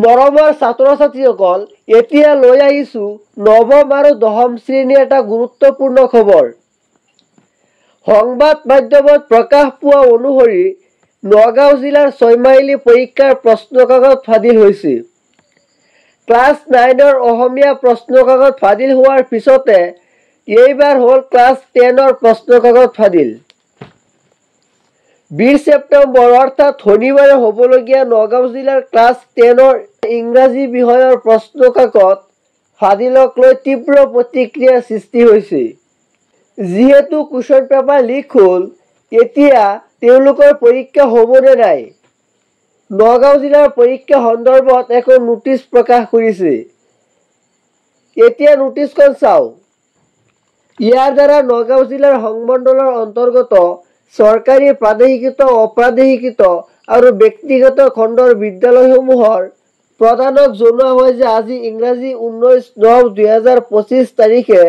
মৰমৰ ছাত্ৰ ছাত্ৰীসকল, এতিয়া লৈ আহিছোঁ নৱম আৰু দশম শ্ৰেণীৰ এটা গুৰুত্বপূৰ্ণ খবৰ। সংবাদ মাধ্যমত প্ৰকাশ পোৱা অনুসৰি নগাঁও জিলাৰ 6 মাইলি পৰীক্ষাৰ প্ৰশ্নকাকত ফাদিল হৈছে। ক্লাছ 9ৰ অসমীয়া প্ৰশ্নকাকত ফাদিল হোৱাৰ পিছতে এইবাৰ হ'ল ক্লাছ 10ৰ প্ৰশ্নকাকত ফাদিল। 20 ছেপ্টেম্বৰ অৰ্থাৎ শনিবাৰে হ'বলগীয়া নগাঁও জিলাৰ ক্লাছ 10ৰ ইংৰাজী বিষয়ৰ প্ৰশ্নকাকত ফাদিলক লৈ তীব্ৰ প্ৰতিক্ৰিয়াৰ সৃষ্টি হৈছে। যিহেতু কুৱেশ্যন পেপাৰ লিক হ'ল, এতিয়া তেওঁলোকৰ পৰীক্ষা হ'বনে নাই? নগাঁও জিলাৰ পৰীক্ষা সন্দৰ্ভত এখন নোটিছ প্ৰকাশ কৰিছে। এতিয়া নোটিছখন চাওঁ। ইয়াৰ দ্বাৰা নগাঁও জিলাৰ সংমণ্ডলৰ অন্তৰ্গত চৰকাৰী, প্ৰাদেশিকৃত, অপ্ৰাদেশিকৃত আৰু ব্যক্তিগত খণ্ডৰ বিদ্যালয়সমূহৰ প্ৰধানক জনোৱা হয় যে আজি ইংৰাজী 19/9/2025 তাৰিখে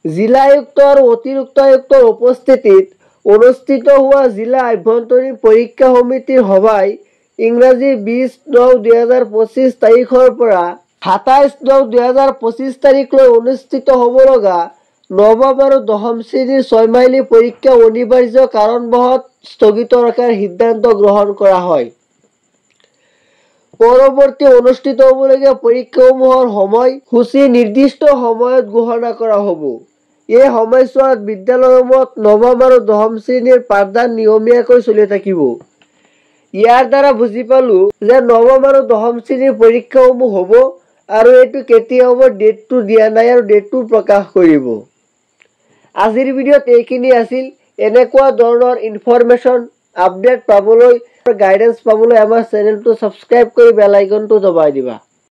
জিলা আয়ুক্ত আৰু অতিৰিক্ত আয়ুক্তৰ উপস্থিতিত অনুষ্ঠিত হোৱা জিলা আভ্যন্তৰীণ পৰীক্ষা সমিতিৰ সভাই ইংৰাজী 20/9/2025 তাৰিখৰ পৰা 27/9/2025 তাৰিখলৈ অনুষ্ঠিত হ'ব লগা নৱম আৰু দশম শ্ৰেণীৰ 6 মাইলি পৰীক্ষা অনিবাৰ্য কাৰণবশতঃ স্থগিত ৰখাৰ সিদ্ধান্ত গ্ৰহণ কৰা হয়। পৰৱৰ্তী অনুষ্ঠিত হ'বলগীয়া পৰীক্ষাসমূহৰ সময়সূচী নিৰ্দিষ্ট সময়ত ঘোষণা কৰা হ'ব। এই সময়ছোৱাত বিদ্যালয়সমূহত নৱম আৰু দশম শ্ৰেণীৰ পাঠদান নিয়মীয়াকৈ চলি থাকিব। ইয়াৰ দ্বাৰা বুজি পালোঁ যে নৱম আৰু দশম শ্ৰেণীৰ পৰীক্ষাসমূহ হ'ব আৰু এইটো কেতিয়া হ'ব ডেটটো দিয়া নাই আৰু ডেটটো প্ৰকাশ কৰিব। আজিৰ ভিডিঅ'ত এইখিনি আছিল। এনেকুৱা ধৰণৰ ইনফৰমেশ্যন আপডেট পাবলৈ, গাইডেন্স পাবলৈ আমাৰ চেনেলটো ছাবস্ক্ৰাইব কৰি বেল আইকনটো দবাই দিবা।